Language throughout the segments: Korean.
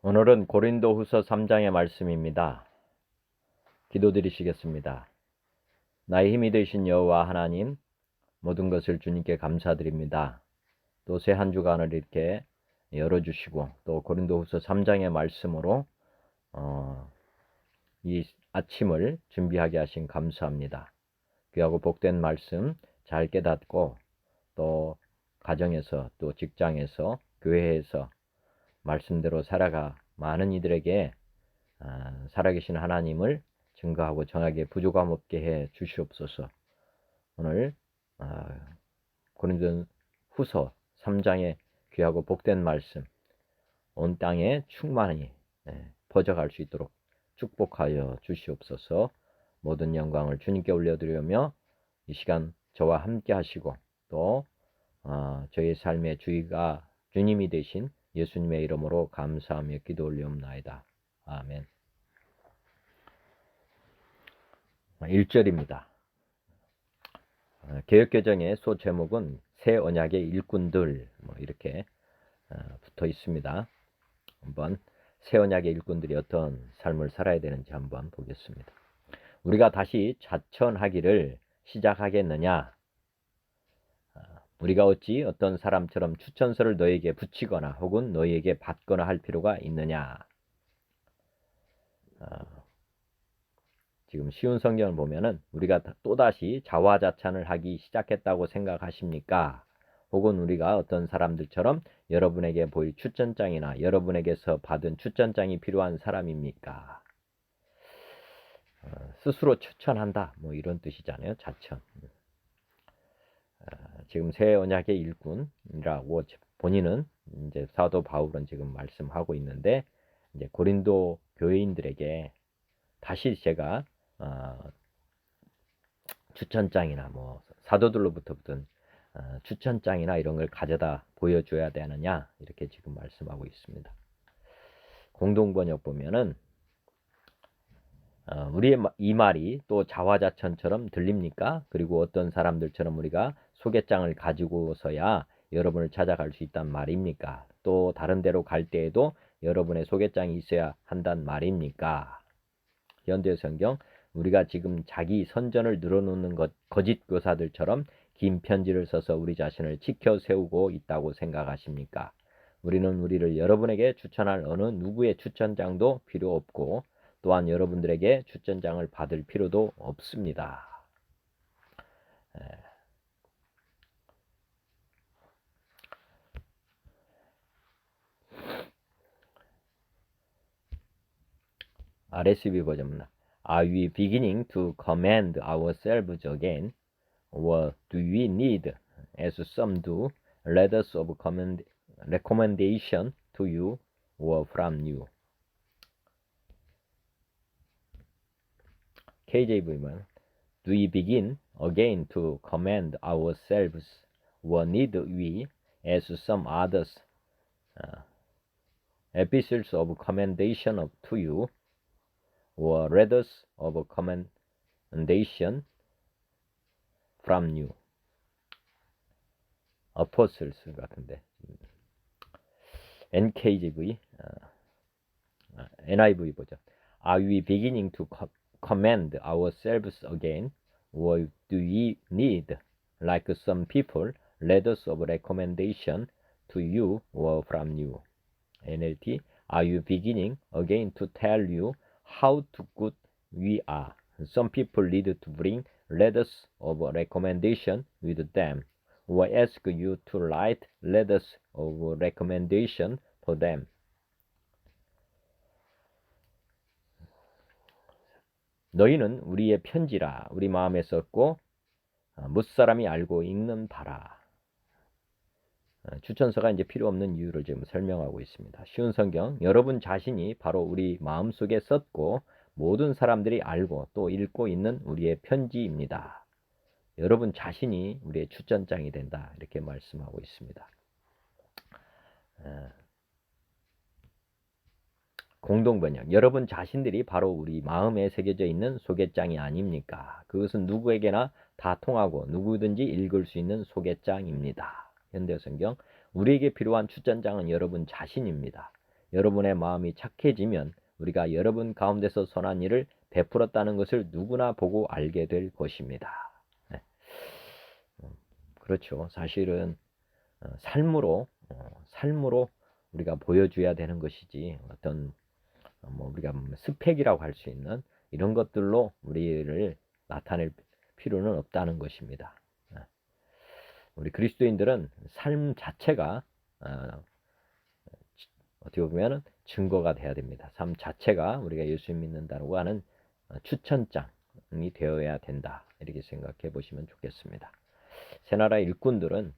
오늘은 고린도후서 3장의 말씀입니다. 기도드리시겠습니다. 나의 힘이 되신 여호와 하나님, 모든 것을 주님께 감사드립니다. 또 새 한 주간을 이렇게 열어주시고 또 고린도후서 3장의 말씀으로 이 아침을 준비하게 하신 감사합니다. 귀하고 복된 말씀 잘 깨닫고 또 가정에서 또 직장에서 교회에서 말씀대로 살아가 많은 이들에게 살아계신 하나님을 증거하고 정하게 부족함 없게 해 주시옵소서. 오늘 고린도후서 3장의 귀하고 복된 말씀 온 땅에 충만히 퍼져갈 수 있도록 축복하여 주시옵소서. 모든 영광을 주님께 올려드리며 이 시간 저와 함께 하시고 또 저의 삶의 주의가 주님이 되신 예수님의 이름으로 감사하며 기도 올리옵나이다. 아멘. 1절입니다. 개역개정의 소제목은 새 언약의 일꾼들 이렇게 붙어 있습니다. 한번 새 언약의 일꾼들이 어떤 삶을 살아야 되는지 한번 보겠습니다. 우리가 다시 자천하기를 시작하겠느냐? 우리가 어찌 어떤 사람처럼 추천서를 너에게 붙이거나 혹은 너에게 받거나 할 필요가 있느냐? 지금 쉬운 성경을 보면은 우리가 또다시 자화자찬을 하기 시작했다고 생각하십니까? 혹은 우리가 어떤 사람들처럼 여러분에게 보일 추천장이나 여러분에게서 받은 추천장이 필요한 사람입니까? 스스로 추천한다 이런 뜻이잖아요. 자천. 지금 새 언약의 일꾼이라고 본인은 이제 사도 바울은 지금 말씀하고 있는데 이제 고린도 교회인들에게 다시 제가 추천장이나 사도들로부터 받은 추천장이나 이런 걸 가져다 보여줘야 되느냐 이렇게 지금 말씀하고 있습니다. 공동번역 보면은 우리의 이 말이 또 자화자찬처럼 들립니까? 그리고 어떤 사람들처럼 우리가 소개장을 가지고서야 여러분을 찾아갈 수 있단 말입니까? 또 다른 데로 갈 때에도 여러분의 소개장이 있어야 한단 말입니까? 현대 성경 우리가 지금 자기 선전을 늘어놓는 거짓 교사들처럼 긴 편지를 써서 우리 자신을 지켜 세우고 있다고 생각하십니까? 우리는 우리를 여러분에게 추천할 어느 누구의 추천장도 필요 없고 또한 여러분들에게 추천장을 받을 필요도 없습니다. RSV 버전입니다. Are we beginning to commend ourselves again, or do we need, as some do, letters of recommendation to you or from you? KJV는 Do we begin again to commend ourselves, or need we, as some others, epistles of commendation to you, or letters of commendation from you? Apostles 같은데 NKJV, NIV 보죠. Are we beginning to commend ourselves again, or do we need, like some people, letters of recommendation to you or from you? NLT, are you beginning again to tell you how good we are? Some people need to bring letters of recommendation with them, or ask you to write letters of recommendation for them. 너희는 우리의 편지라 우리 마음에 썼고 무사람이 알고 읽는 바라. 추천서가 이제 필요 없는 이유를 지금 설명하고 있습니다. 쉬운 성경, 여러분 자신이 바로 우리 마음속에 썼고 모든 사람들이 알고 또 읽고 있는 우리의 편지입니다. 여러분 자신이 우리의 추천장이 된다 이렇게 말씀하고 있습니다. 공동번역, 여러분 자신들이 바로 우리 마음에 새겨져 있는 소개장이 아닙니까? 그것은 누구에게나 다 통하고 누구든지 읽을 수 있는 소개장입니다. 현대성경, 우리에게 필요한 추천장은 여러분 자신입니다. 여러분의 마음이 착해지면 우리가 여러분 가운데서 선한 일을 베풀었다는 것을 누구나 보고 알게 될 것입니다. 네. 그렇죠. 사실은 삶으로 우리가 보여줘야 되는 것이지 어떤 우리가 스펙이라고 할 수 있는 이런 것들로 우리를 나타낼 필요는 없다는 것입니다. 우리 그리스도인들은 삶 자체가 어떻게 보면 증거가 돼야 됩니다. 삶 자체가 우리가 예수 믿는다고 하는 추천장이 되어야 된다. 이렇게 생각해 보시면 좋겠습니다. 새나라 일꾼들은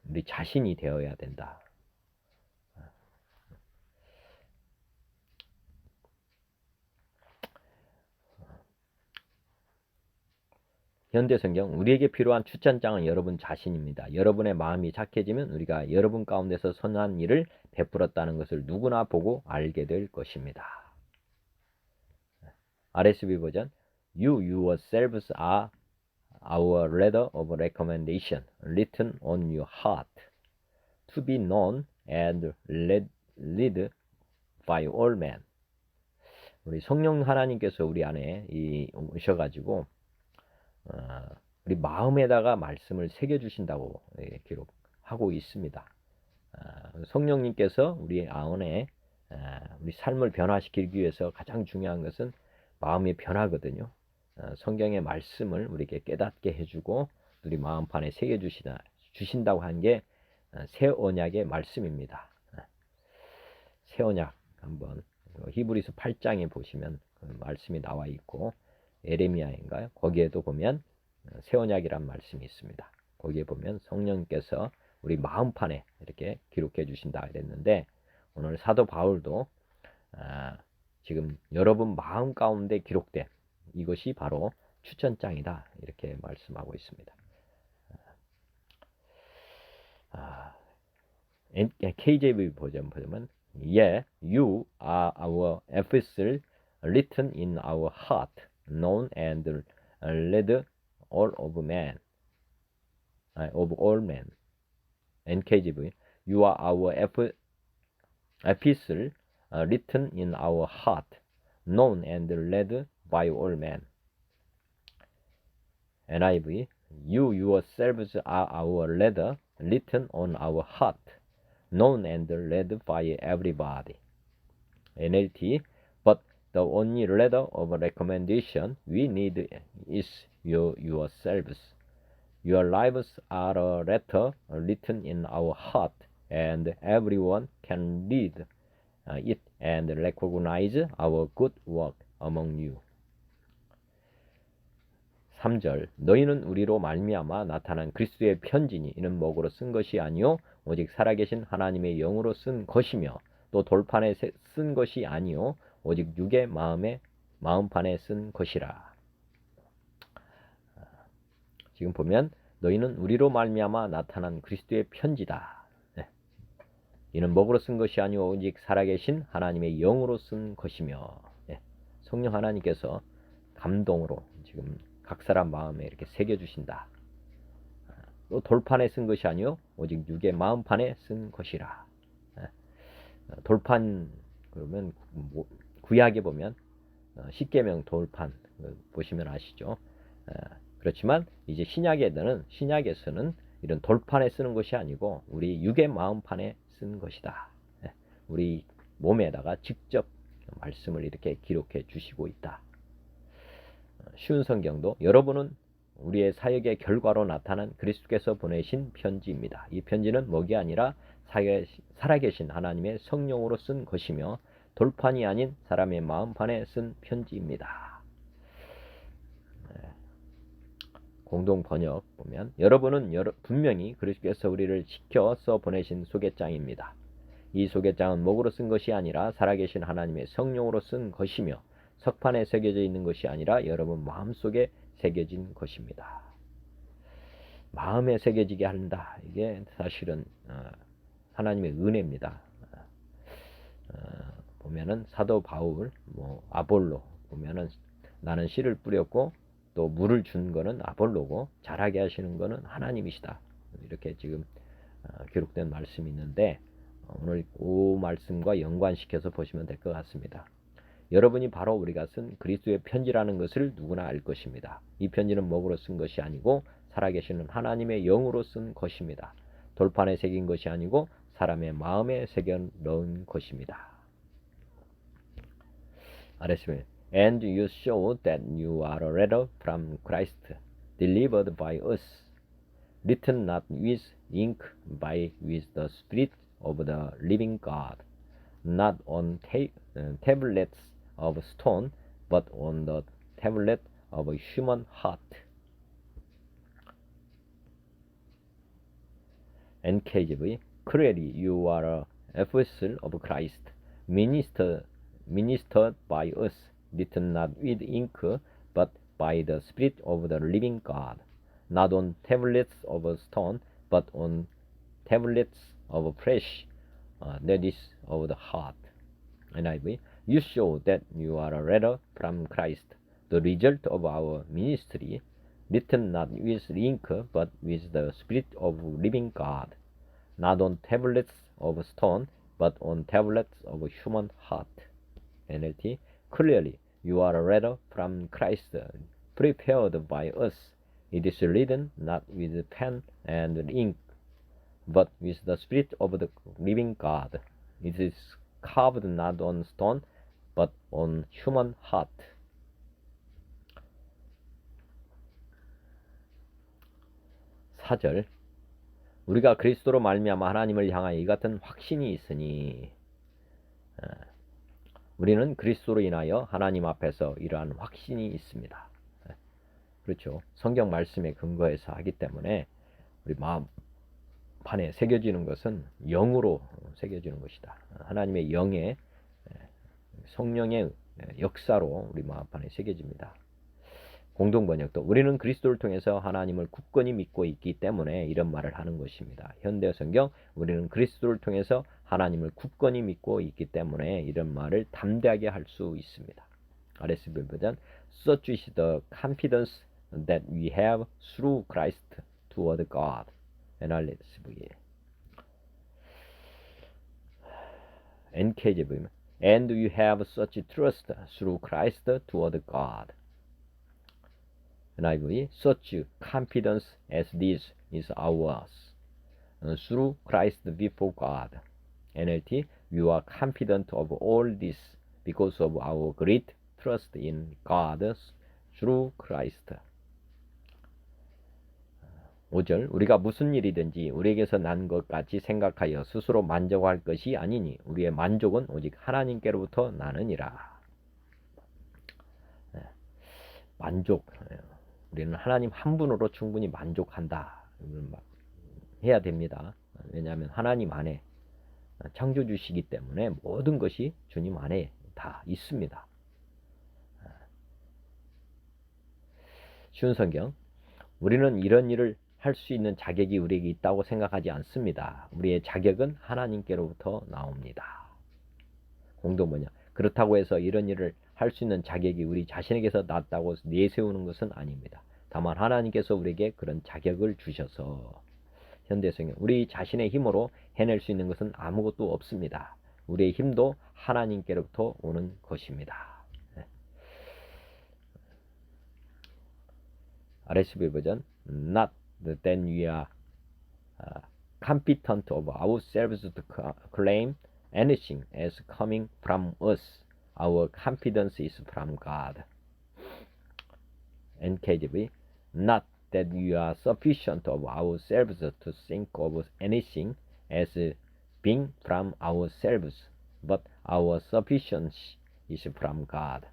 우리 자신이 되어야 된다. 현대성경 우리에게 필요한 추천장은 여러분 자신입니다. 여러분의 마음이 착해지면 우리가 여러분 가운데서 선한 일을 베풀었다는 것을 누구나 보고 알게 될 것입니다. RSV 버전 You yourselves are our letter of recommendation written on your heart to be known and led by all men. 우리 성령 하나님께서 우리 안에 오셔가지고 우리 마음에다가 말씀을 새겨주신다고 기록하고 있습니다. 성령님께서 우리 안에 우리 삶을 변화시키기 위해서 가장 중요한 것은 마음의 변화거든요. 성경의 말씀을 우리에게 깨닫게 해주고 우리 마음판에 새겨주신다고 한 게 새 언약의 말씀입니다. 새 언약 한번 히브리서 8장에 보시면 그 말씀이 나와 있고 에레미야인가요? 거기에도 보면 새 언약이란 말씀이 있습니다. 거기에 보면 성령께서 우리 마음판에 이렇게 기록해 주신다 그랬는데 오늘 사도 바울도 지금 여러분 마음 가운데 기록된 이것이 바로 추천장이다 이렇게 말씀하고 있습니다. KJV 버전 보면 Yeah, you are our epistle written in our heart, known and read of all men. NKJV, you are our epistle written in our heart, known and read by all men. NIV, you yourselves are our letter written on our heart, known and read by everybody. NLT, but the only letter of recommendation we need is yourselves. Your lives are a letter written in our heart, and everyone can read it and recognize our good work among you. 3절 너희는 우리로 말미암아 나타난 그리스도의 편지니 이는 먹으로 쓴 것이 아니요 오직 살아계신 하나님의 영으로 쓴 것이며 또 돌판에 쓴 것이 아니요 오직 육의 마음판에 쓴 것이라. 지금 보면 너희는 우리로 말미암아 나타난 그리스도의 편지다. 이는 먹으로 쓴 것이 아니요 오직 살아계신 하나님의 영으로 쓴 것이며 성령 하나님께서 감동으로 지금 각 사람 마음에 이렇게 새겨주신다. 또 돌판에 쓴 것이 아니요 오직 육의 마음판에 쓴 것이라. 돌판 그러면 구약에 보면 십계명 돌판 보시면 아시죠. 그렇지만 이제 신약에서는 이런 돌판에 쓰는 것이 아니고 우리 육의 마음판에 쓴 것이다. 우리 몸에다가 직접 말씀을 이렇게 기록해 주시고 있다. 쉬운 성경도 여러분은 우리의 사역의 결과로 나타난 그리스도께서 보내신 편지입니다. 이 편지는 먹이 아니라 살아계신 하나님의 성령으로 쓴 것이며 돌판이 아닌 사람의 마음판에 쓴 편지입니다. 공동 번역 보면 여러분은 분명히 그리스도께서 우리를 지켜서 보내신 소개장입니다. 이 소개장은 목으로 쓴 것이 아니라 살아계신 하나님의 성령으로 쓴 것이며 석판에 새겨져 있는 것이 아니라 여러분 마음속에 새겨진 것입니다. 마음에 새겨지게 한다. 이게 사실은 하나님의 은혜입니다. 보면은 사도 바울, 아볼로 보면은 나는 씨를 뿌렸고 또 물을 준 거는 아볼로고 자라게 하시는 거는 하나님이시다. 이렇게 지금 기록된 말씀이 있는데 오늘 그 말씀과 연관시켜서 보시면 될 것 같습니다. 여러분이 바로 우리가 쓴 그리스도의 편지라는 것을 누구나 알 것입니다. 이 편지는 먹으로 쓴 것이 아니고 살아계시는 하나님의 영으로 쓴 것입니다. 돌판에 새긴 것이 아니고 사람의 마음에 새겨 넣은 것입니다. 알았습니다. And you show that you are a letter from Christ, delivered by us, written not with ink, but with the Spirit of the living God, not on tablets of stone, but on the tablet of a human heart. NKJV, clearly you are an epistle of Christ, ministered by us, written not with ink, but by the Spirit of the living God, not on tablets of stone, but on tablets of flesh, that is of the heart. NIV, you show that you are a letter from Christ, the result of our ministry, written not with ink, but with the Spirit of living God, not on tablets of stone, but on tablets of human heart. NLT, clearly you are a letter from Christ, prepared by us. It is written not with pen and ink, but with the Spirit of the living God. It is carved not on stone, but on human heart. 사절, 우리가 그리스도로 말미암아 하나님을 향하여 이 같은 확신이 있으니, 우리는 그리스도로 인하여 하나님 앞에서 이러한 확신이 있습니다. 그렇죠. 성경 말씀에 근거해서 하기 때문에 우리 마음 판에 새겨지는 것은 영으로 새겨지는 것이다. 하나님의 영의 성령의 역사로 우리 마음판에 새겨집니다. 공동번역도 우리는 그리스도를 통해서 하나님을 굳건히 믿고 있기 때문에 이런 말을 하는 것입니다. 현대성경 우리는 그리스도를 통해서 하나님을 굳건히 믿고 있기 때문에 이런 말을 담대하게 할 수 있습니다. RSV 버전 Such is the confidence that we have through Christ toward God. NRSV NKJV And you have such trust through Christ toward God. NIV Such confidence as this is ours through Christ before God. NLT You are confident of all this because of our great trust in God through Christ. 5절 우리가 무슨 일이든지 우리에게서 난 것 같이 생각하여 스스로 만족할 것이 아니니 우리의 만족은 오직 하나님께로부터 나느니라. 만족 우리는 하나님 한 분으로 충분히 만족한다 해야 됩니다. 왜냐하면 하나님 안에 창조주시기 때문에 모든 것이 주님 안에 다 있습니다. 쉬운 성경 우리는 이런 일을 할 수 있는 자격이 우리에게 있다고 생각하지 않습니다. 우리의 자격은 하나님께로부터 나옵니다. 공동번역 그렇다고 해서 이런 일을 할 수 있는 자격이 우리 자신에게서 났다고 내세우는 것은 아닙니다. 다만 하나님께서 우리에게 그런 자격을 주셔서 현대성경 우리 자신의 힘으로 해낼 수 있는 것은 아무것도 없습니다. 우리의 힘도 하나님께로부터 오는 것입니다. RSV 버전 Not that we are competent of ourselves to claim anything as coming from us. Our confidence is from God. NKJV Not that we are sufficient of ourselves to think of anything as being from ourselves, but our sufficiency is from God.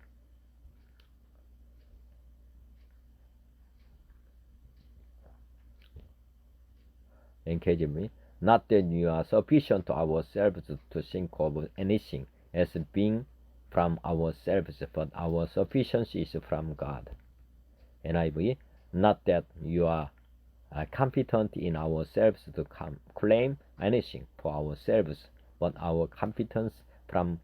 NKJV Not that we are sufficient of ourselves to think of anything as being from ourselves, but our sufficiency is from God. NIV Not that you are competent in ourselves to claim anything for ourselves, but our competence comes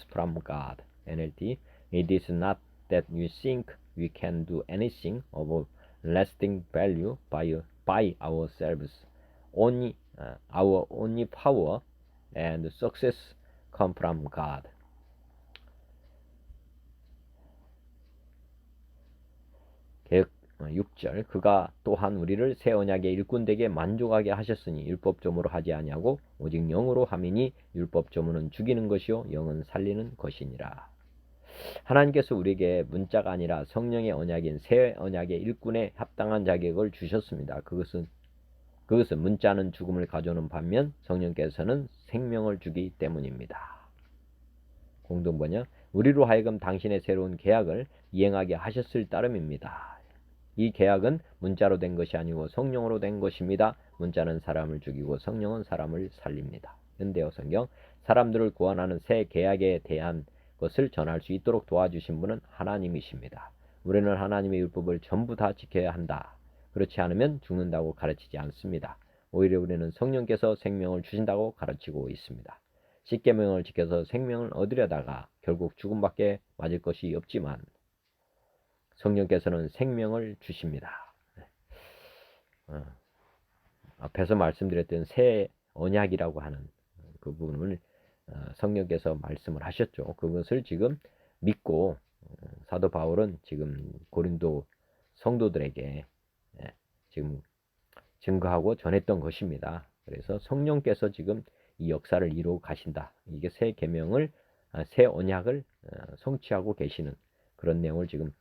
from God. NLT It is not that we think we can do anything of lasting value by ourselves. Only Our only power and success come from God. 개역 6절 그가 또한 우리를 새 언약의 일꾼되게 만족하게 하셨으니 율법조무로 하지 아니하고 오직 영으로 함이니 율법조무는 죽이는 것이요 영은 살리는 것이니라. 하나님께서 우리에게 문자가 아니라 성령의 언약인 새 언약의 일꾼에 합당한 자격을 주셨습니다. 그것은 문자는 죽음을 가져오는 반면 성령께서는 생명을 주기 때문입니다. 공동번역 우리로 하여금 당신의 새로운 계약을 이행하게 하셨을 따름입니다. 이 계약은 문자로 된 것이 아니고 성령으로 된 것입니다. 문자는 사람을 죽이고 성령은 사람을 살립니다. 현대어 성경 사람들을 구원하는 새 계약에 대한 것을 전할 수 있도록 도와주신 분은 하나님이십니다. 우리는 하나님의 율법을 전부 다 지켜야 한다. 그렇지 않으면 죽는다고 가르치지 않습니다. 오히려 우리는 성령께서 생명을 주신다고 가르치고 있습니다. 십계명을 지켜서 생명을 얻으려다가 결국 죽음밖에 맞을 것이 없지만 성령께서는 생명을 주십니다. 앞에서 말씀드렸던 새 언약이라고 하는 그 부분을 성령께서 말씀을 하셨죠. 그것을 지금 믿고 사도 바울은 지금 고린도 성도들에게 지금 증거하고 전했던 것입니다. 그래서 성령께서 지금 이 역사를 이루어 가신다. 이게 새 계명을 새 언약을 성취하고 계시는 그런 내용을 지금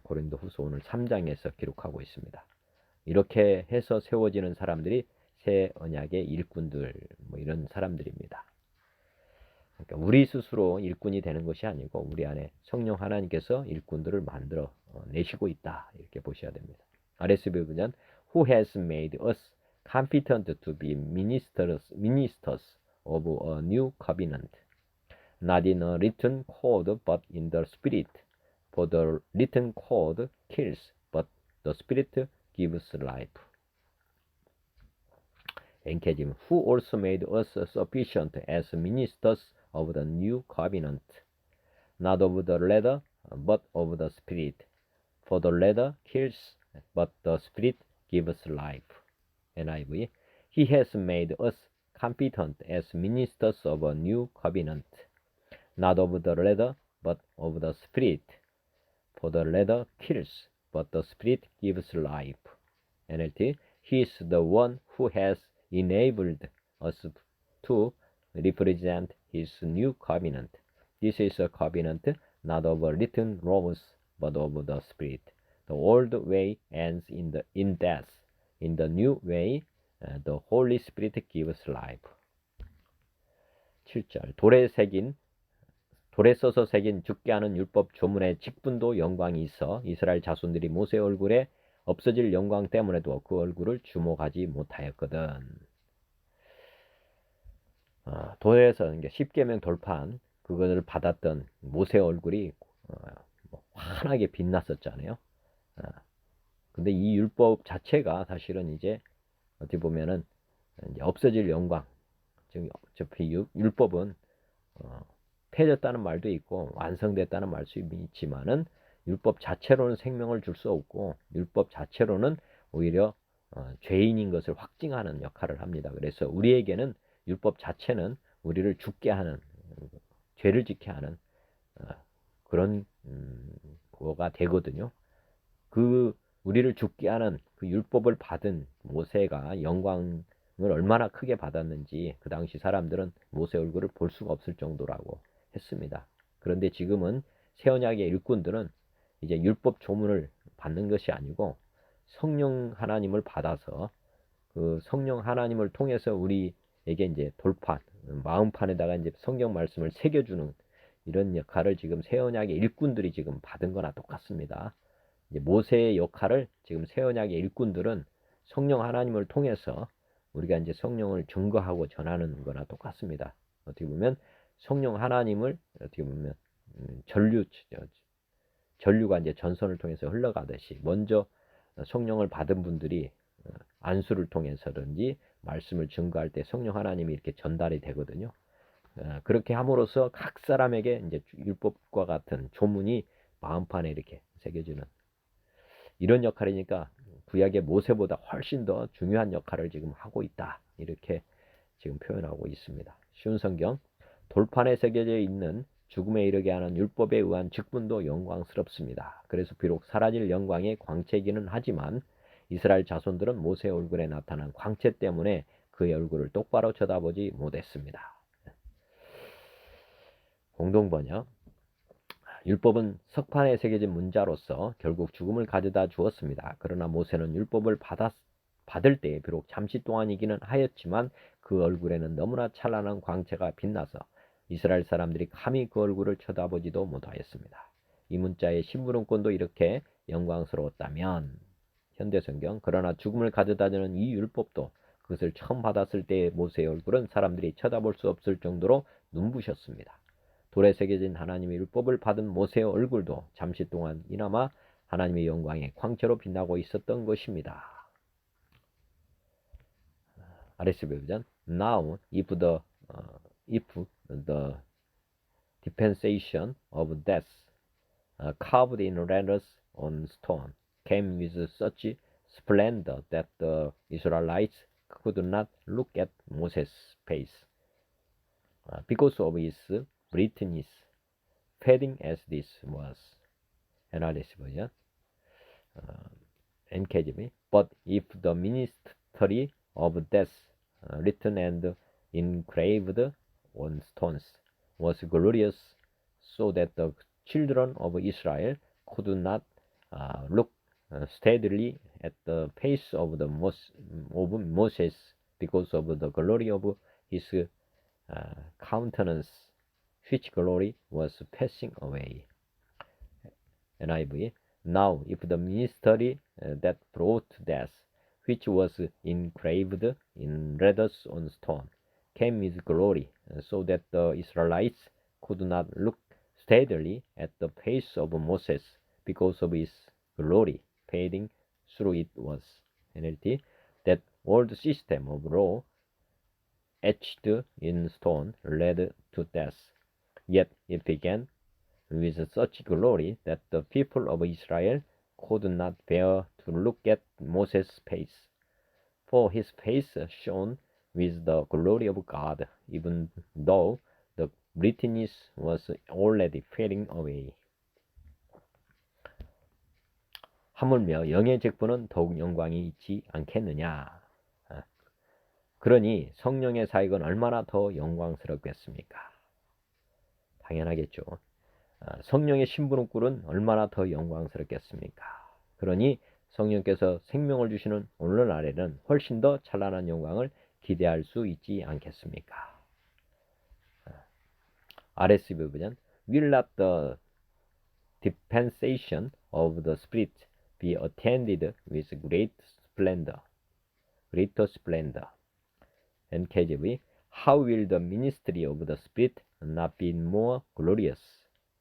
고린도후서 오늘 3장에서 기록하고 있습니다. 이렇게 해서 세워지는 사람들이 새 언약의 일꾼들 뭐 이런 사람들입니다. 그러니까 우리 스스로 일꾼이 되는 것이 아니고 우리 안에 성령 하나님께서 일꾼들을 만들어 내시고 있다. 이렇게 보셔야 됩니다. RSV 보면 Who has made us competent to be ministers of a new covenant, not in a written code but in the Spirit. For the written code kills, but the Spirit gives life. NK님, Who also made us sufficient as ministers of the new covenant, not of the letter, but of the Spirit. For the letter kills, but the Spirit gives life. NIV, He has made us competent as ministers of a new covenant, not of the letter, but of the Spirit. For the letter kills, but the Spirit gives life. NLT, He is the one who has enabled us to represent His new covenant. This is a covenant not of written laws, but of the Spirit. The old way ends in death. In the new way, the Holy Spirit gives life. 7절 돌에 써서 새긴 죽게 하는 율법 조문의 직분도 영광이 있어 이스라엘 자손들이 모세 얼굴에 없어질 영광 때문에도 그 얼굴을 주목하지 못하였거든. 돌에서 십계명 돌판 그것을 받았던 모세 얼굴이 환하게 빛났었잖아요. 근데 이 율법 자체가 사실은 이제 어떻게 보면은 이제 없어질 영광. 즉 어차피 율법은 폐졌다는 말도 있고 완성됐다는 말도 있지만은 율법 자체로는 생명을 줄 수 없고 율법 자체로는 오히려 죄인인 것을 확증하는 역할을 합니다. 그래서 우리에게는 율법 자체는 우리를 죽게 하는 죄를 짓게 하는 그런 거가 되거든요. 그 우리를 죽게 하는 그 율법을 받은 모세가 영광을 얼마나 크게 받았는지 그 당시 사람들은 모세 얼굴을 볼 수가 없을 정도라고 했습니다. 그런데 지금은 새 언약의 일꾼들은 이제 율법 조문을 받는 것이 아니고 성령 하나님을 받아서 그 성령 하나님을 통해서 우리에게 이제 돌판, 마음판에다가 이제 성경 말씀을 새겨주는 이런 역할을 지금 새 언약의 일꾼들이 지금 받은 거나 똑같습니다. 이제 모세의 역할을 지금 새 언약의 일꾼들은 성령 하나님을 통해서 우리가 이제 성령을 증거하고 전하는 거나 똑같습니다. 어떻게 보면 성령 하나님을 어떻게 보면 전류가 이제 전선을 통해서 흘러가듯이 먼저 성령을 받은 분들이 안수를 통해서든지 말씀을 증거할 때 성령 하나님이 이렇게 전달이 되거든요. 그렇게 함으로써 각 사람에게 이제 율법과 같은 조문이 마음판에 이렇게 새겨지는 이런 역할이니까 구약의 모세보다 훨씬 더 중요한 역할을 지금 하고 있다. 이렇게 지금 표현하고 있습니다. 쉬운 성경. 돌판에 새겨져 있는 죽음에 이르게 하는 율법에 의한 직분도 영광스럽습니다. 그래서 비록 사라질 영광의 광채이기는 하지만 이스라엘 자손들은 모세의 얼굴에 나타난 광채 때문에 그의 얼굴을 똑바로 쳐다보지 못했습니다. 공동번역. 율법은 석판에 새겨진 문자로서 결국 죽음을 가져다 주었습니다. 그러나 모세는 율법을 받을 때에 비록 잠시 동안이기는 하였지만 그 얼굴에는 너무나 찬란한 광채가 빛나서 이스라엘 사람들이 감히 그 얼굴을 쳐다보지도 못하였습니다. 이 문자의 심부름꾼도 이렇게 영광스러웠다면 현대성경. 그러나 죽음을 가져다 주는 이 율법도 그것을 처음 받았을 때의 모세의 얼굴은 사람들이 쳐다볼 수 없을 정도로 눈부셨습니다. 돌에 새겨진 하나님의 율법을 받은 모세의 얼굴도 잠시 동안 이나마 하나님의 영광의 광채로 빛나고 있었던 것입니다. RSV 버전. Now, if the dispensation of death carved in letters on stone came with such splendor that the Israelites could not look at Moses' face because of his brightness, fading as this was. NRS version. NKJV. But if the ministry of death written and engraved on stones was glorious, so that the children of Israel could not look steadily at the face of Moses because of the glory of his countenance, which glory was passing away. NIV. Now, if the ministry that brought death, which was engraved in letters on stone, came with glory, so that the Israelites could not look steadily at the face of Moses because of his glory fading through it was. NLT. That old system of law etched in stone led to death, yet it began with such glory that the people of Israel could not bear to look at Moses' face, for his face shone with the glory of God, even though the brightness was already fading away. 하물며 영의 직분은 더욱 영광이 있지 않겠느냐. 그러니 성령의 사역은 얼마나 더 영광스럽겠습니까? 당연하겠죠. 성령의 심부름꾼은 얼마나 더 영광스럽겠습니까? 그러니 성령께서 생명을 주시는 오늘날에는 훨씬 더 찬란한 영광을 기대할 수 있지 않겠습니까? RSV 버전. Will not the dispensation of the Spirit be attended with greater splendor? NKJV. How will the ministry of the Spirit not be more glorious?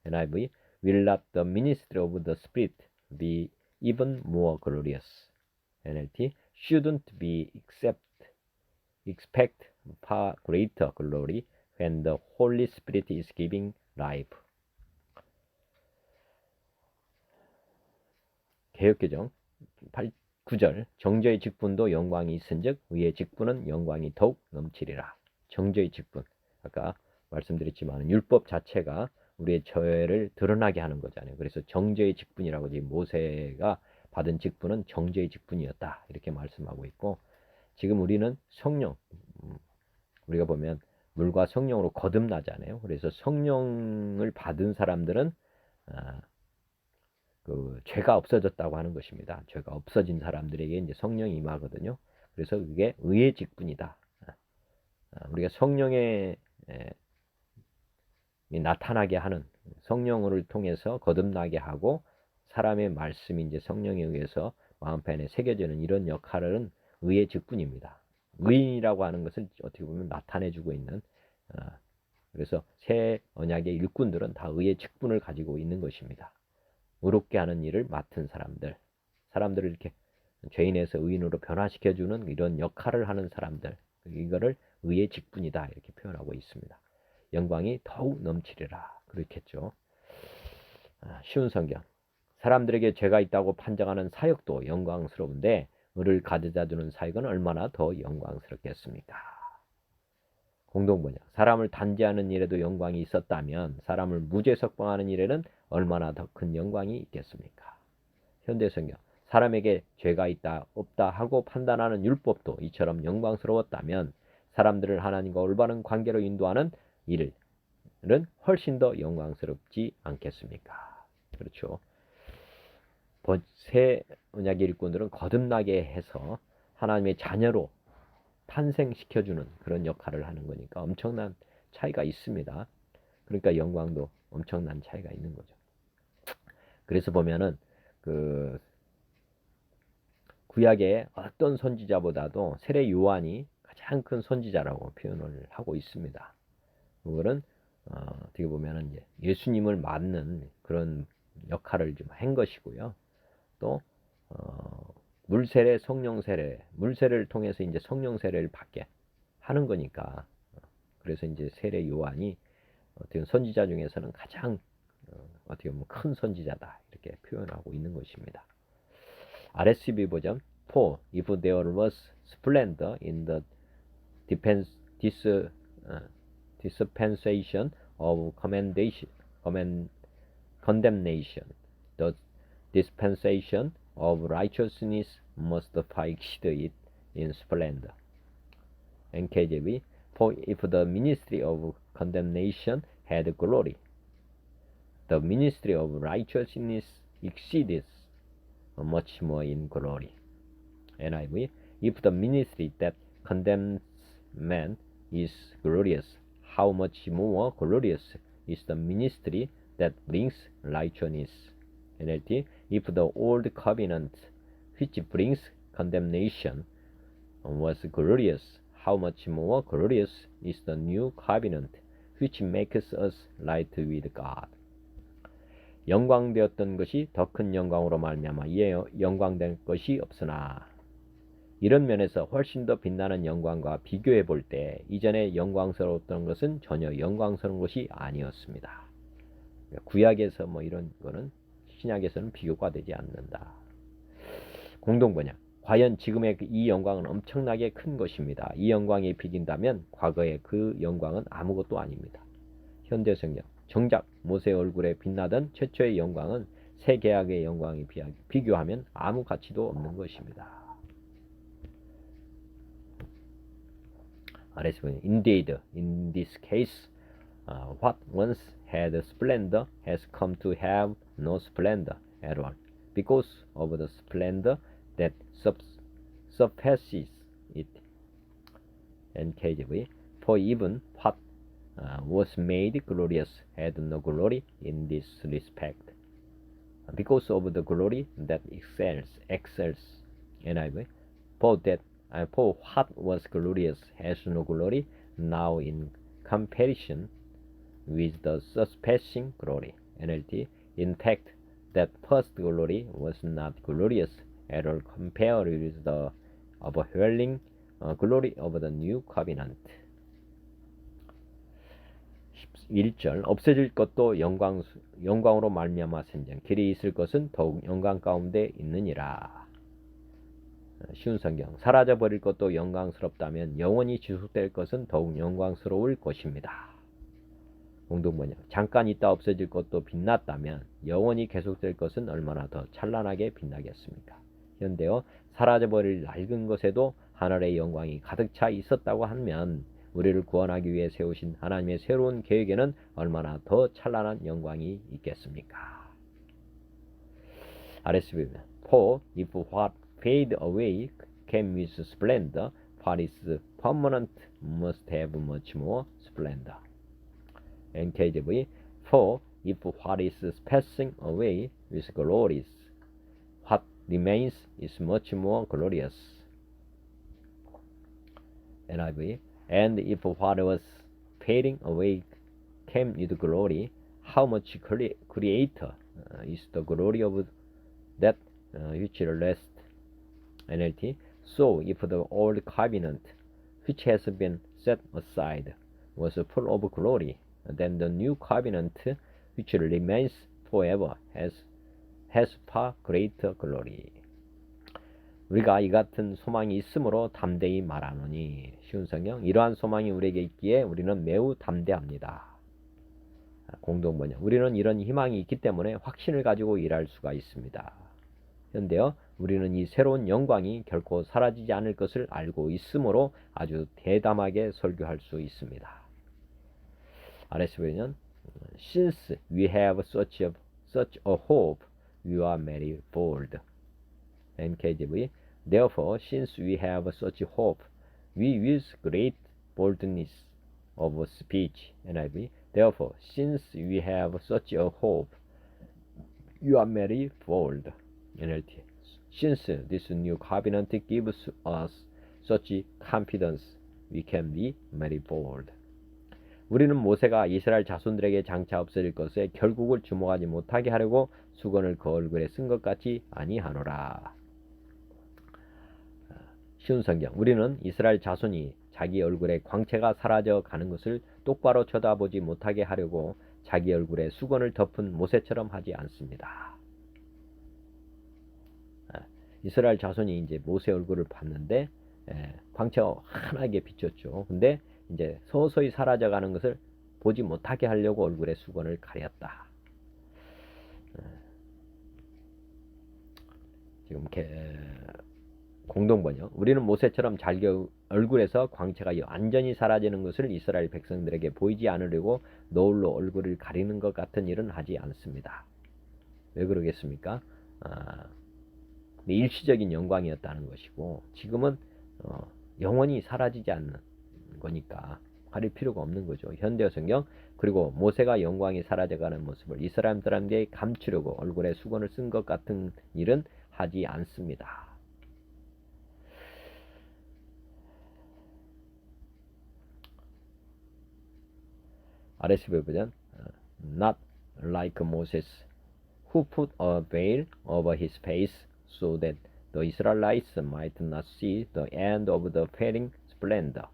NIV. Will not the ministry of the Spirit be even more glorious? NLT. Shouldn't we expect far greater glory when the Holy Spirit is giving life? 개역개정 9절. 정죄의 직분도 영광이 있은즉 의의 직분은 영광이 더욱 넘치리라. 정죄의 직분. 아까 말씀드렸지만 율법 자체가 우리의 죄를 드러나게 하는 거잖아요. 그래서 정죄의 직분이라고 지금 모세가 받은 직분은 정죄의 직분이었다. 이렇게 말씀하고 있고, 지금 우리는 성령, 우리가 보면 물과 성령으로 거듭나잖아요. 그래서 성령을 받은 사람들은 그 죄가 없어졌다고 하는 것입니다. 죄가 없어진 사람들에게 이제 성령이 임하거든요. 그래서 그게 의의 직분이다. 우리가 성령의 나타나게 하는, 성령을 통해서 거듭나게 하고 사람의 말씀이 이제 성령에 의해서 마음편에 새겨지는 이런 역할은 의의 직분입니다. 의인이라고 하는 것을 어떻게 보면 나타내주고 있는, 그래서 새 언약의 일꾼들은 다 의의 직분을 가지고 있는 것입니다. 의롭게 하는 일을 맡은 사람들을 이렇게 죄인에서 의인으로 변화시켜주는 이런 역할을 하는 사람들, 이거를 의의 직분이다 이렇게 표현하고 있습니다. 영광이 더욱 넘치리라 그렇겠죠. 쉬운 성경. 사람들에게 죄가 있다고 판정하는 사역도 영광스러운데 가져다주는 사역은 얼마나 더 영광스럽겠습니까? 공동번역. 사람을 단죄하는 일에도 영광이 있었다면 사람을 무죄 석방하는 일에는 얼마나 더 큰 영광이 있겠습니까? 현대성경. 사람에게 죄가 있다 없다 하고 판단하는 율법도 이처럼 영광스러웠다면 사람들을 하나님과 올바른 관계로 인도하는 일은 훨씬 더 영광스럽지 않겠습니까? 그렇죠. 새 언약의 일꾼들은 거듭나게 해서 하나님의 자녀로 탄생시켜주는 그런 역할을 하는 거니까 엄청난 차이가 있습니다. 그러니까 영광도 엄청난 차이가 있는 거죠. 그래서 보면은 그 구약의 어떤 선지자보다도 세례 요한이 가장 큰 선지자라고 표현을 하고 있습니다. 그거는 어떻게 보면은 이제 예수님을 맞는 그런 역할을 좀 한 것이고요. 또 물세례, 성령 세례, 물세례를 통해서 이제 성령 세례를 받게 하는 거니까 그래서 이제 세례 요한이 어떻게 선지자 중에서는 가장 어떻게 보면 큰 선지자다 이렇게 표현하고 있는 것입니다. RSV 버전 4. If there was splendor in the dispensation of condemnation, the dispensation of righteousness must far exceed it in splendor. NKJV. For if the ministry of condemnation had glory, the ministry of righteousness exceeds much more in glory. NIV. If the ministry that condemns man is glorious, how much more glorious is the ministry that brings righteousness. NLT. If the old covenant which brings condemnation was glorious, how much more glorious is the new covenant which makes us right with God. 영광되었던 것이 더 큰 영광으로 말미암아 이에 영광된 것이 없으나 이런 면에서 훨씬 더 빛나는 영광과 비교해 볼 때 이전에 영광스러웠던 것은 전혀 영광스러운 것이 아니었습니다. 구약에서 뭐 이런 거는 신약에서는 비교가 되지 않는다. 공동번역. 과연 지금의 이 영광은 엄청나게 큰 것입니다. 이 영광이 비긴다면 과거의 그 영광은 아무것도 아닙니다. 현대성경. 정작 모세의 얼굴에 빛나던 최초의 영광은 새 계약의 영광에 비교하면 아무 가치도 없는 것입니다. 아래서 보면 Indeed, in this case, what once had splendor has come to have no splendor at all, because of the splendor that surpasses it. NKJV. For even what was made glorious had no glory in this respect, because of the glory that excels. NIV. For what was glorious has no glory now in comparison with the surpassing glory. NLT. In fact, that first glory was not glorious at all compared with the overwhelming glory of the new covenant. 1절. 없어질 것도 영광으로 말미암아 생전 길이 있을 것은 더욱 영광 가운데 있느니라. 쉬운 성경. 사라져 버릴 것도 영광스럽다면 영원히 지속될 것은 더욱 영광스러울 것입니다. 공동번역. 잠깐 있다 없어질 것도 빛났다면 영원히 계속될 것은 얼마나 더 찬란하게 빛나겠습니까? 현대어. 사라져 버릴 낡은 것에도 하늘의 영광이 가득 차 있었다고 하면 우리를 구원하기 위해 세우신 하나님의 새로운 계획에는 얼마나 더 찬란한 영광이 있겠습니까? RSV. For if what fade away came with splendor, what is permanent must have much more splendor. NKJV. For if what is passing away with glories, what remains is much more glorious. NIV. And if what was fading away came with glory, how much greater is the glory of that which lasts. NLT. So if the old covenant, which has been set aside, was full of glory, then the new covenant, which remains forever, has far greater glory. 우리가 이 같은 소망이 있으므로 담대히 말하노니. 쉬운 성경. 이러한 소망이 우리에게 있기에 우리는 매우 담대합니다. 공동 번역. 우리는 이런 희망이 있기 때문에 확신을 가지고 일할 수가 있습니다. 현대어. 우리는 이 새로운 영광이 결코 사라지지 않을 것을 알고 있으므로 아주 대담하게 설교할 수 있습니다. 아래서 보면 Since we have such a hope, we are very bold. NKJV. Therefore, since we have such hope, we use great boldness of speech. NIV. Therefore, since we have such a hope, you are very bold. NLT. Since this new covenant gives us such confidence, we can be very bold. 우리는 모세가 이스라엘 자손들에게 장차 없어질 것에 결국을 주목하지 못하게 하려고 수건을 그 얼굴에 쓴 것 같이 아니하노라. 쉬운 성경. 우리는 이스라엘 자손이 자기 얼굴에 광채가 사라져 가는 것을 똑바로 쳐다보지 못하게 하려고 자기 얼굴에 수건을 덮은 모세처럼 하지 않습니다. 이스라엘 자손이 이제 모세 얼굴을 봤는데 광채가 환하게 비쳤죠. 근데 이제 서서히 사라져가는 것을 보지 못하게 하려고 얼굴에 수건을 가렸다. 지금 공동번역. 우리는 모세처럼 자기 얼굴에서 광채가 완전히 사라지는 것을 이스라엘 백성들에게 보이지 않으려고 노을로 얼굴을 가리는 것 같은 일은 하지 않습니다. 왜 그러겠습니까? 일시적인 영광이었다는 것이고 지금은 영원히 사라지지 않는 거니까 가릴 필요가 없는 거죠. 현대어 성경. 그리고 모세가 영광이 사라져가는 모습을 이스라엘 사람들에게 감추려고 얼굴에 수건을 쓴 것 같은 일은 하지 않습니다. RSV 버전. Not like Moses, who put a veil over his face so that the Israelites might not see the end of the fading splendor.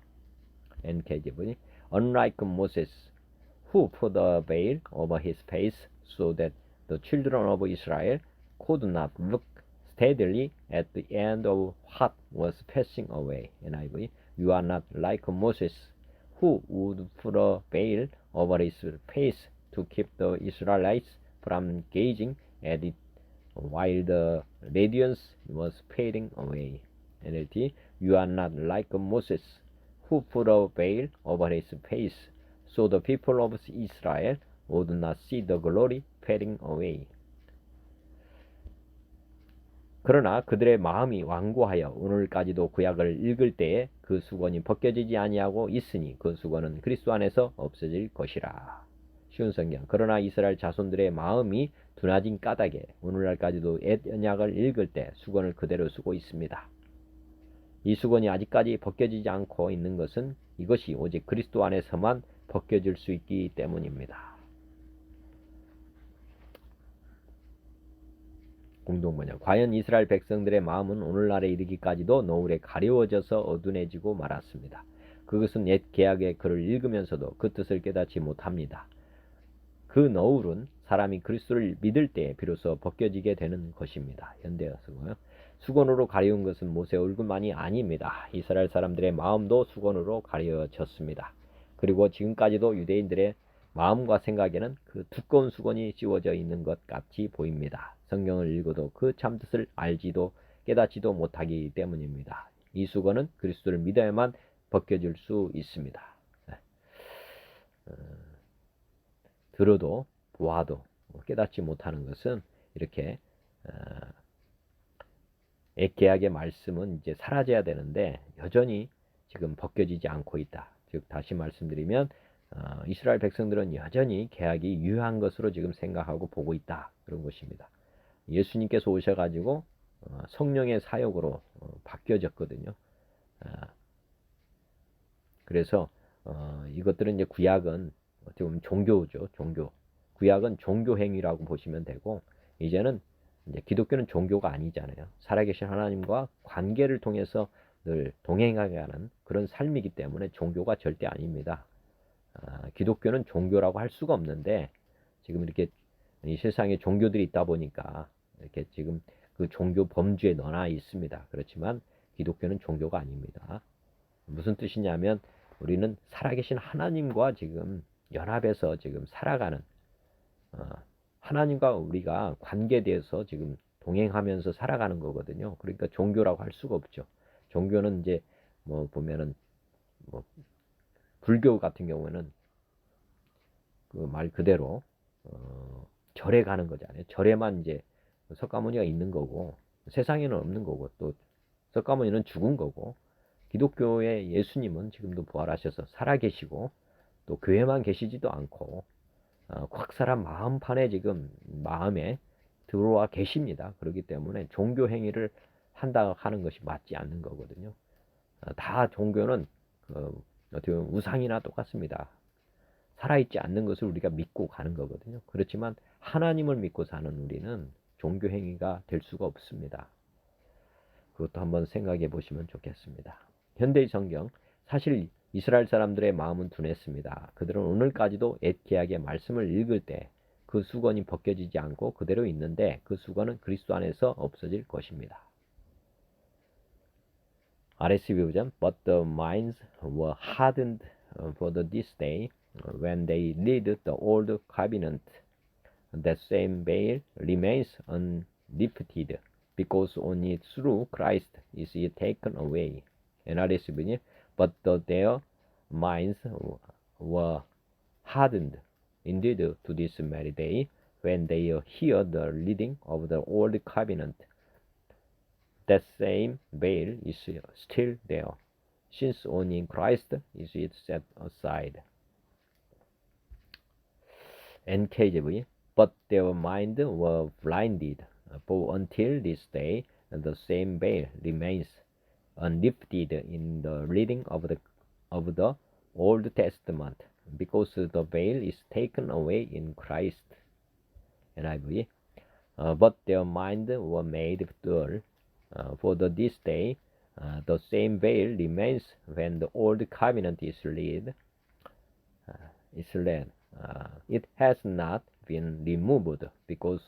NKJV. Unlike Moses, who put a veil over his face so that the children of Israel could not look steadily at the end of what was passing away. NIV. You are not like Moses, who would put a veil over his face to keep the Israelites from gazing at it while the radiance was fading away. NLT. You are not like Moses, who put a veil over his face, so the people of Israel would not see the glory fading away. 그러나 그들의 마음이 완고하여 오늘까지도 구약을 읽을 때에 그 수건이 벗겨지지 아니하고 있으니 그 수건은 그리스도 안에서 없어질 것이라. 쉬운 성경. 그러나 이스라엘 자손들의 마음이 둔해진 까닭에 오늘날까지도 옛 언약을 읽을 때 수건을 그대로 쓰고 있습니다. 이 수건이 아직까지 벗겨지지 않고 있는 것은 이것이 오직 그리스도 안에서만 벗겨질 수 있기 때문입니다. 공동번역. 과연 이스라엘 백성들의 마음은 오늘날에 이르기까지도 노을에 가려워져서 어두워지고 말았습니다. 그것은 옛 계약의 글을 읽으면서도 그 뜻을 깨닫지 못합니다. 그 노을은 사람이 그리스도를 믿을 때에 비로소 벗겨지게 되는 것입니다. 현대어 쓰고요. 수건으로 가려운 것은 모세 얼굴만이 아닙니다. 이스라엘 사람들의 마음도 수건으로 가려졌습니다. 그리고 지금까지도 유대인들의 마음과 생각에는 그 두꺼운 수건이 씌워져 있는 것 같이 보입니다. 성경을 읽어도 그 참뜻을 알지도 깨닫지도 못하기 때문입니다. 이 수건은 그리스도를 믿어야만 벗겨질 수 있습니다. 들어도 보아도 깨닫지 못하는 것은 이렇게 옛 계약의 말씀은 이제 사라져야 되는데 여전히 지금 벗겨지지 않고 있다. 즉 다시 말씀드리면 이스라엘 백성들은 여전히 계약이 유효한 것으로 지금 생각하고 보고 있다. 그런 것입니다. 예수님께서 오셔가지고 성령의 사역으로 바뀌어졌거든요. 그래서 이것들은 이제 구약은 어떻게 보면 종교죠. 종교. 구약은 종교 행위라고 보시면 되고 이제는 이제 기독교는 종교가 아니잖아요. 살아계신 하나님과 관계를 통해서 늘 동행하게 하는 그런 삶이기 때문에 종교가 절대 아닙니다. 기독교는 종교라고 할 수가 없는데 지금 이렇게 이 세상에 종교들이 있다 보니까 이렇게 지금 그 종교 범주에 넣어놔 있습니다. 그렇지만 기독교는 종교가 아닙니다. 무슨 뜻이냐면 우리는 살아계신 하나님과 지금 연합해서 지금 살아가는 하나님과 우리가 관계돼서 지금 동행하면서 살아가는 거거든요. 그러니까 종교라고 할 수가 없죠. 종교는 이제 뭐 보면은 뭐 불교 같은 경우에는 그 말 그대로 절에 가는 거잖아요. 절에만 이제 석가모니가 있는 거고 세상에는 없는 거고 또 석가모니는 죽은 거고 기독교의 예수님은 지금도 부활하셔서 살아계시고 또 교회만 계시지도 않고 꽉 살아 마음판에 지금 마음에 들어와 계십니다. 그렇기 때문에 종교 행위를 한다 하는 것이 맞지 않는 거거든요. 다 종교는 어떻게 보면 우상이나 똑같습니다. 살아있지 않는 것을 우리가 믿고 가는 거거든요. 그렇지만 하나님을 믿고 사는 우리는 종교 행위가 될 수가 없습니다. 그것도 한번 생각해 보시면 좋겠습니다. 현대의 성경, 사실 이스라엘 사람들의 마음은 둔했습니다. 그들은 오늘까지도 옛 구약의 말씀을 읽을 때 그 수건이 벗겨지지 않고 그대로 있는데 그 수건은 그리스도 안에서 없어질 것입니다. RSV 버전 But the minds were hardened for this day when they read the old covenant. That same veil remains undefeated because only through Christ is it taken away. NRSV는 But their minds were hardened indeed to this very day when they hear the reading of the old covenant. That same veil is still there, since only in Christ is it set aside. NKJV, but their minds were blinded, for until this day the same veil remains unlifted in the reading of the Old Testament, because the veil is taken away in Christ. NIV, but their minds were made dull, for this day the same veil remains when the Old Covenant is read. It has not been removed because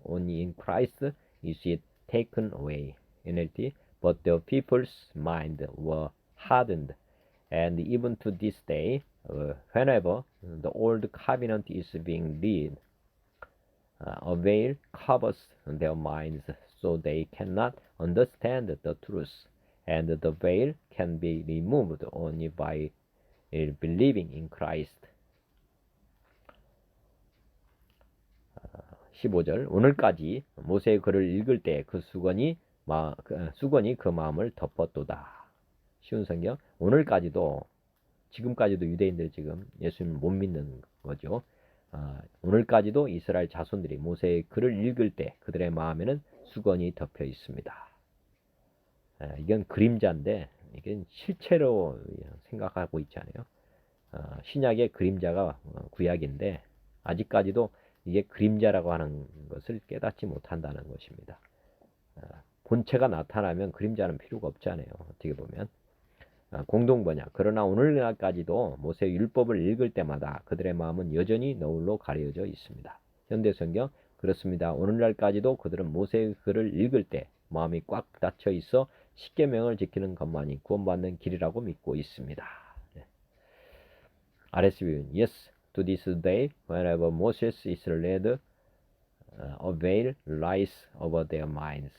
only in Christ is it taken away. NLT, but the people's minds were hardened, and even to this day, whenever the Old Covenant is being read, a veil covers their minds so they cannot understand the truth, and the veil can be removed only by believing in Christ. 15절, 오늘까지 모세의 글을 읽을 때 그 수건이 그 마음을 덮었도다. 쉬운 성경, 오늘까지도 지금까지도 유대인들이 지금 예수님을 못 믿는 거죠. 오늘까지도 이스라엘 자손들이 모세의 글을 읽을 때 그들의 마음에는 수건이 덮여 있습니다. 이건 그림자인데 이게 실체로 생각하고 있지 않아요. 신약의 그림자가 구약인데 아직까지도 이게 그림자라고 하는 것을 깨닫지 못한다는 것입니다. 본체가 나타나면 그림자는 필요가 없잖아요. 어떻게 보면. 공동번역, 그러나 오늘날까지도 모세의 율법을 읽을 때마다 그들의 마음은 여전히 너울로 가려져 있습니다. 현대성경, 그렇습니다. 오늘날까지도 그들은 모세의 글을 읽을 때 마음이 꽉 닫혀 있어 십계명을 지키는 것만이 구원받는 길이라고 믿고 있습니다. RSV, Yes, to this day, whenever Moses is read, a veil lies over their minds.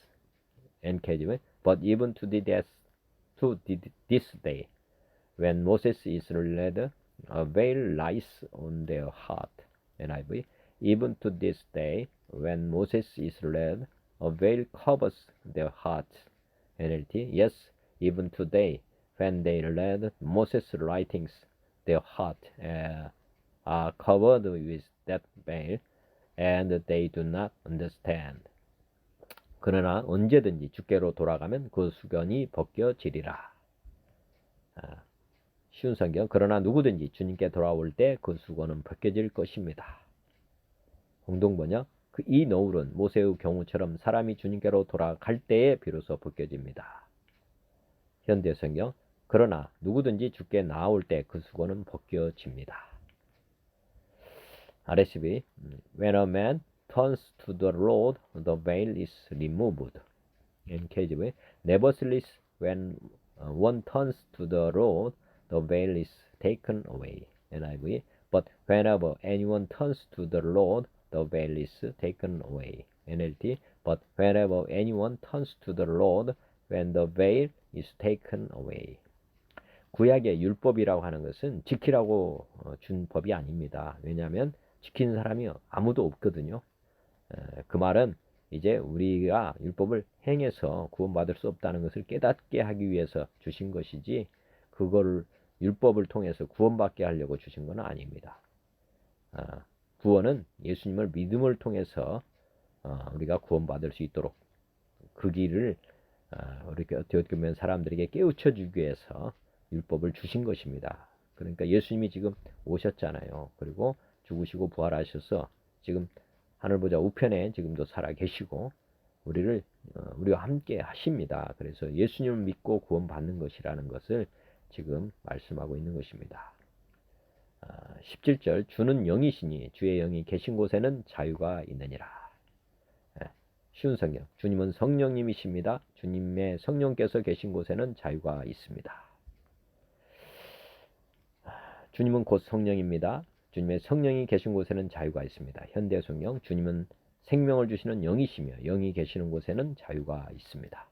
NKJV, but even to this day, when Moses is read, a veil lies on their heart. NIV, even to this day, when Moses is read, a veil covers their hearts. NLT, yes, even today, when they read Moses' writings, their heart are covered with that veil, and they do not understand. 그러나 언제든지 주께로 돌아가면 그 수건이 벗겨지리라. 쉬운 성경, 그러나 누구든지 주님께 돌아올 때 그 수건은 벗겨질 것입니다. 공동번역, 이 노울은 모세의 경우처럼 사람이 주님께로 돌아갈 때에 비로소 벗겨집니다. 현대성경, 그러나 누구든지 주께 나아올 때 그 수건은 벗겨집니다. RSV, when a man turns to the Lord, the veil is removed. NKJV. Nevertheless, when one turns to the Lord, the veil is taken away. NIV. But whenever anyone turns to the Lord, the veil is taken away. NLT. But whenever anyone turns to the Lord, when the veil is taken away. 구약의 율법이라고 하는 것은 지키라고 준 법이 아닙니다. 왜냐하면 지키는 사람이 아무도 없거든요. 그 말은 이제 우리가 율법을 행해서 구원받을 수 없다는 것을 깨닫게 하기 위해서 주신 것이지, 그걸 율법을 통해서 구원받게 하려고 주신 건 아닙니다. 구원은 예수님을 믿음을 통해서 우리가 구원받을 수 있도록 그 길을 우리가 어떻게 보면 사람들에게 깨우쳐 주기 위해서 율법을 주신 것입니다. 그러니까 예수님이 지금 오셨잖아요. 그리고 죽으시고 부활하셔서 지금 하늘 보좌 우편에 지금도 살아 계시고 우리와 함께 하십니다. 그래서 예수님을 믿고 구원받는 것이라는 것을 지금 말씀하고 있는 것입니다. 17절 주는 영이시니 주의 영이 계신 곳에는 자유가 있느니라. 쉬운 성경. 주님은 성령님이십니다. 주님의 성령께서 계신 곳에는 자유가 있습니다. 주님은 곧 성령입니다. 주님의 성령이 계신 곳에는 자유가 있습니다. 현대 성경. 주님은 생명을 주시는 영이시며 영이 계시는 곳에는 자유가 있습니다.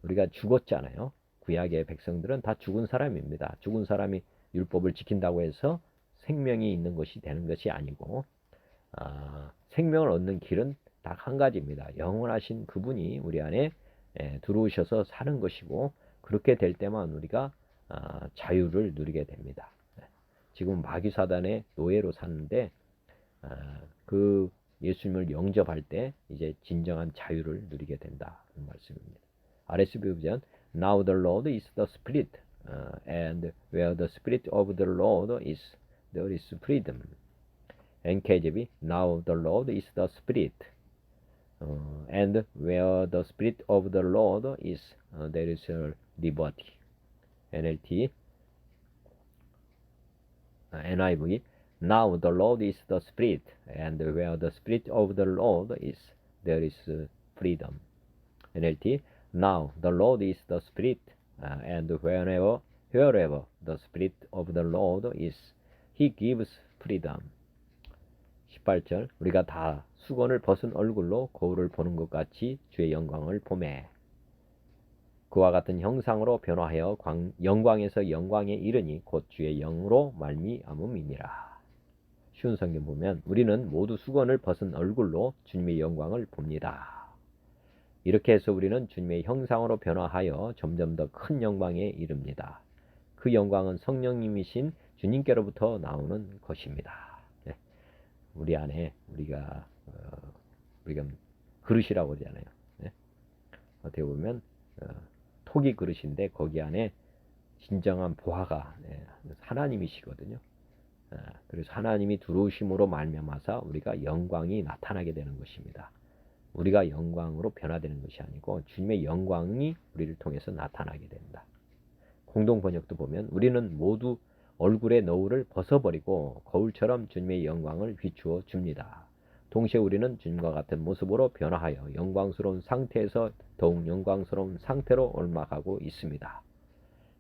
우리가 죽었잖아요. 구약의 백성들은 다 죽은 사람입니다. 죽은 사람이 율법을 지킨다고 해서 생명이 있는 것이 되는 것이 아니고 생명을 얻는 길은 딱 한 가지입니다. 영원하신 그분이 우리 안에 들어오셔서 사는 것이고, 그렇게 될 때만 우리가 자유를 누리게 됩니다. 지금 마귀사단의 노예로 사는데 그 예수님을 영접할 때 이제 진정한 자유를 누리게 된다는 말씀입니다. RSV 버전. Now the Lord is the Spirit, and where the Spirit of the Lord is, there is freedom. NKJV. Now the Lord is the Spirit, and where the Spirit of the Lord is, there is liberty. NLT. NIV. Now the Lord is the Spirit, and where the Spirit of the Lord is, there is freedom. NLT. Now the Lord is the Spirit, and wherever the Spirit of the Lord is, He gives freedom. 18절. 우리가 다 수건을 벗은 얼굴로 거울을 보는 것 같이 주의 영광을 보매 그와 같은 형상으로 변화하여 영광에서 영광에 이르니 곧 주의 영으로 말미암음이니라. 쉬운 성경 보면 우리는 모두 수건을 벗은 얼굴로 주님의 영광을 봅니다. 이렇게 해서 우리는 주님의 형상으로 변화하여 점점 더 큰 영광에 이릅니다. 그 영광은 성령님이신 주님께로부터 나오는 것입니다. 우리 안에 우리가 그릇이라고 하잖아요. 어떻게 보면 토기 그릇인데 거기 안에 진정한 보화가 하나님이시거든요. 그래서 하나님이 들어오심으로 말미암아서 우리가 영광이 나타나게 되는 것입니다. 우리가 영광으로 변화되는 것이 아니고 주님의 영광이 우리를 통해서 나타나게 된다. 공동 번역도 보면 우리는 모두 얼굴의 너울을 벗어버리고 거울처럼 주님의 영광을 비추어 줍니다. 동시에 우리는 주님과 같은 모습으로 변화하여 영광스러운 상태에서 더욱 영광스러운 상태로 옮아가고 있습니다.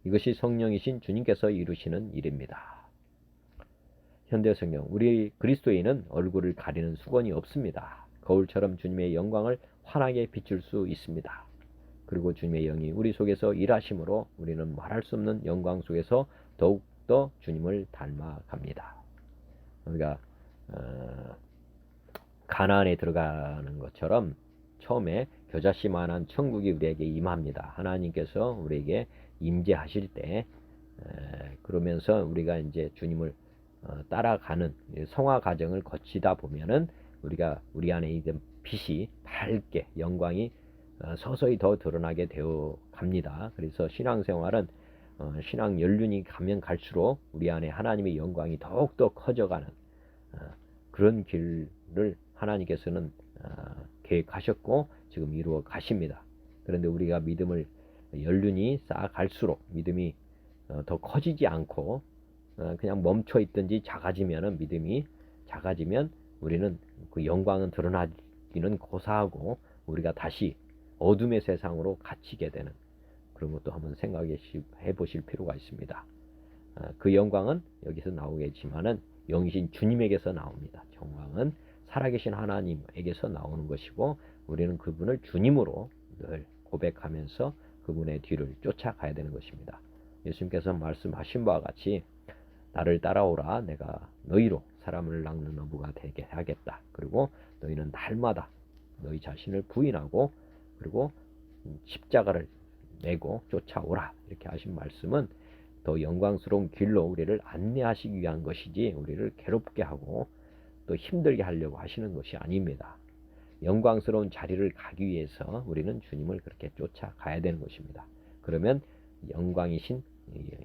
이것이 성령이신 주님께서 이루시는 일입니다. 현대성경. 우리 그리스도인은 얼굴을 가리는 수건이 없습니다. 거울처럼 주님의 영광을 환하게 비출 수 있습니다. 그리고 주님의 영이 우리 속에서 일하심으로 우리는 말할 수 없는 영광 속에서 더욱더 주님을 닮아갑니다. 우리가 가나안에 들어가는 것처럼 처음에 겨자씨만한 천국이 우리에게 임합니다. 하나님께서 우리에게 임재하실 때 그러면서 우리가 이제 주님을 따라가는 성화 과정을 거치다 보면은 우리 안에 있는 빛이 밝게 영광이 서서히 더 드러나게 되어 갑니다. 그래서 신앙생활은 신앙 연륜이 가면 갈수록 우리 안에 하나님의 영광이 더욱더 커져가는 그런 길을 하나님께서는 계획하셨고 지금 이루어 가십니다. 그런데 우리가 믿음을 연륜이 쌓아갈수록 믿음이 더 커지지 않고 그냥 멈춰 있든지 작아지면은 믿음이 작아지면 우리는 그 영광은 드러나기는 고사하고 우리가 다시 어둠의 세상으로 갇히게 되는 그런 것도 한번 생각해 보실 필요가 있습니다. 그 영광은 여기서 나오겠지만은 영이신 주님에게서 나옵니다. 영광은 살아계신 하나님에게서 나오는 것이고 우리는 그분을 주님으로 늘 고백하면서 그분의 뒤를 쫓아가야 되는 것입니다. 예수님께서 말씀하신 바와 같이 나를 따라오라 내가 너희로 사람을 낚는 어부가 되게 하겠다. 그리고 너희는 날마다 너희 자신을 부인하고 그리고 십자가를 내고 쫓아오라. 이렇게 하신 말씀은 더 영광스러운 길로 우리를 안내하시기 위한 것이지 우리를 괴롭게 하고 또 힘들게 하려고 하시는 것이 아닙니다. 영광스러운 자리를 가기 위해서 우리는 주님을 그렇게 쫓아가야 되는 것입니다. 그러면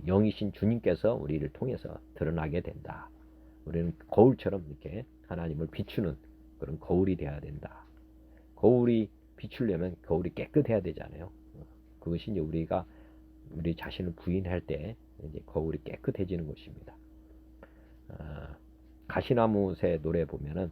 영이신 주님께서 우리를 통해서 드러나게 된다. 우리는 거울처럼 이렇게 하나님을 비추는 그런 거울이 되어야 된다. 거울이 비추려면 거울이 깨끗해야 되잖아요. 그것이 이제 우리가 우리 자신을 부인할 때 이제 거울이 깨끗해지는 것입니다. 가시나무새 노래 보면은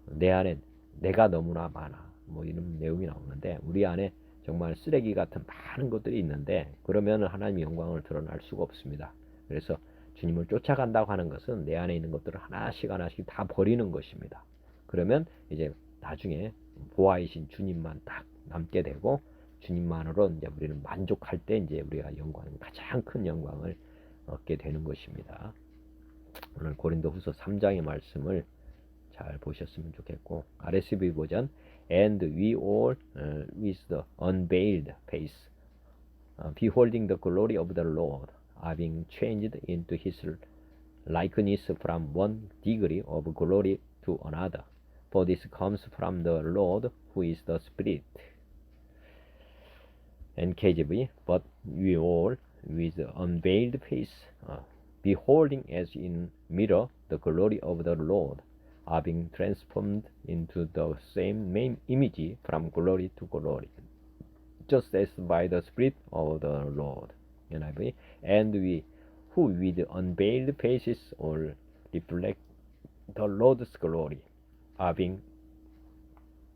내 안에 내가 너무나 많아 뭐 이런 내용이 나오는데 우리 안에 정말 쓰레기 같은 많은 것들이 있는데 그러면 하나님의 영광을 드러날 수가 없습니다. 그래서 주님을 쫓아간다고 하는 것은 내 안에 있는 것들을 하나씩 다 버리는 것입니다. 그러면 이제 나중에 보아이신 주님만 딱 남게 되고 주님만으로 이제 우리는 만족할 때 이제 우리가 가장 큰 영광을 얻게 되는 것입니다. 오늘 고린도후서 3장의 말씀을 잘 보셨으면 좋겠고 RSV 버전 And we all with the unveiled face beholding the glory of the Lord are being changed into his likeness from one degree of glory to another. For this comes from the Lord who is the Spirit. NKJV, but we all with unveiled face beholding as in mirror the glory of the Lord are being transformed into the same image from glory to glory, just as by the Spirit of the Lord. NIV, and we who with unveiled faces all reflect the Lord's glory are being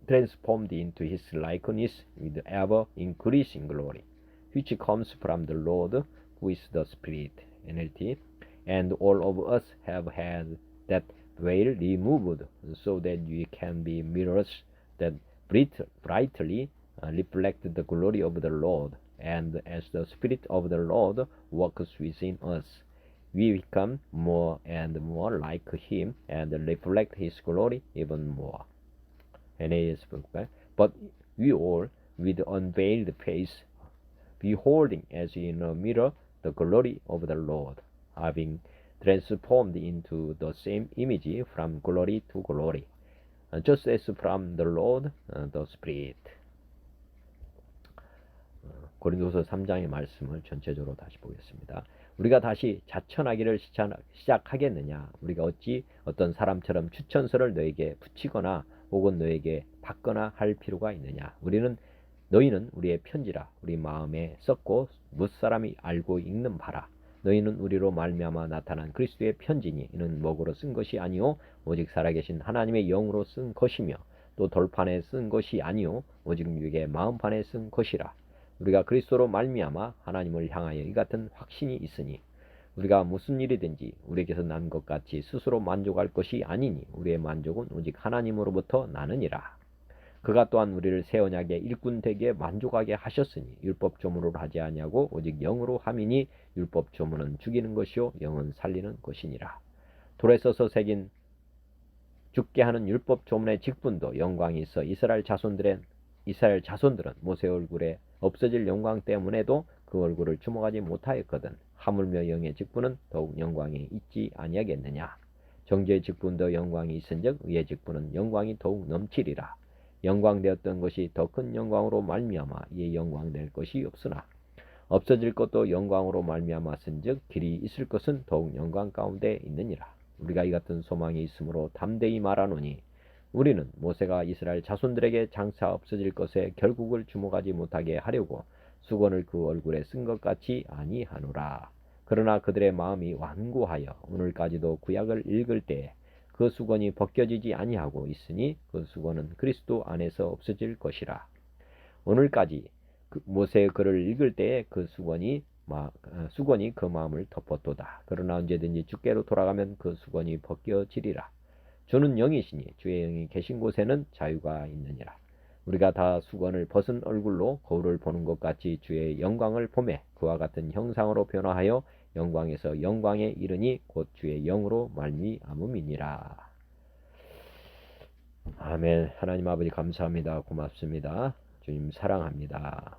transformed into his likeness with ever increasing glory, which comes from the Lord who is the Spirit. NLT, and all of us have had that veil removed so that we can be mirrors that brightly reflect the glory of the Lord, and as the Spirit of the Lord works within us, we become more and more like him and reflect his glory even more. NASB, but we all with unveiled face beholding as in a mirror the glory of the Lord are being transformed into the same image from glory to glory, just as from the Lord the Spirit. 고린도서 3장의 말씀을 전체적으로 다시 보겠습니다. 우리가 다시 자천하기를 시작하겠느냐? 우리가 어찌 어떤 사람처럼 추천서를 너에게 붙이거나 혹은 너에게 받거나 할 필요가 있느냐? 너희는 우리의 편지라 우리 마음에 썼고 무사람이 알고 읽는 바라. 너희는 우리로 말미암아 나타난 그리스도의 편지니 이는 먹으로 쓴 것이 아니요 오직 살아계신 하나님의 영으로 쓴 것이며 또 돌판에 쓴 것이 아니요 오직 육의 마음판에 쓴 것이라. 우리가 그리스도로 말미암아 하나님을 향하여 이 같은 확신이 있으니 우리가 무슨 일이든지 우리에게서 난 것 같이 스스로 만족할 것이 아니니 우리의 만족은 오직 하나님으로부터 나느니라. 그가 또한 우리를 새 언약의 일꾼 되게 만족하게 하셨으니 율법 조문으로 하지 아니하고 오직 영으로 함이니 율법 조문은 죽이는 것이요 영은 살리는 것이니라. 돌에 써서 새긴 죽게 하는 율법 조문의 직분도 영광이 있어 이스라엘 자손들은 모세 얼굴에 없어질 영광 때문에도 그 얼굴을 주목하지 못하였거든. 하물며 영의 직분은 더욱 영광이 있지 아니하겠느냐. 정죄의 직분도 영광이 있은즉 의의 직분은 영광이 더욱 넘치리라. 영광되었던 것이 더 큰 영광으로 말미암아 이에 영광될 것이 없으나 없어질 것도 영광으로 말미암았은즉 길이 있을 것은 더욱 영광 가운데 있느니라. 우리가 이 같은 소망이 있으므로 담대히 말하노니 우리는 모세가 이스라엘 자손들에게 장차 없어질 것에 결국을 주목하지 못하게 하려고 수건을 그 얼굴에 쓴 것 같이 아니하노라. 그러나 그들의 마음이 완고하여 오늘까지도 구약을 읽을 때에 그 수건이 벗겨지지 아니하고 있으니 그 수건은 그리스도 안에서 없어질 것이라. 오늘까지 모세의 글을 읽을 때에 그 수건이 그 마음을 덮었도다. 그러나 언제든지 주께로 돌아가면 그 수건이 벗겨지리라. 주는 영이시니 주의 영이 계신 곳에는 자유가 있느니라. 우리가 다 수건을 벗은 얼굴로 거울을 보는 것 같이 주의 영광을 보매 그와 같은 형상으로 변화하여 영광에서 영광에 이르니 곧 주의 영으로 말미암음이니라. 아멘. 하나님 아버지 감사합니다. 고맙습니다. 주님 사랑합니다.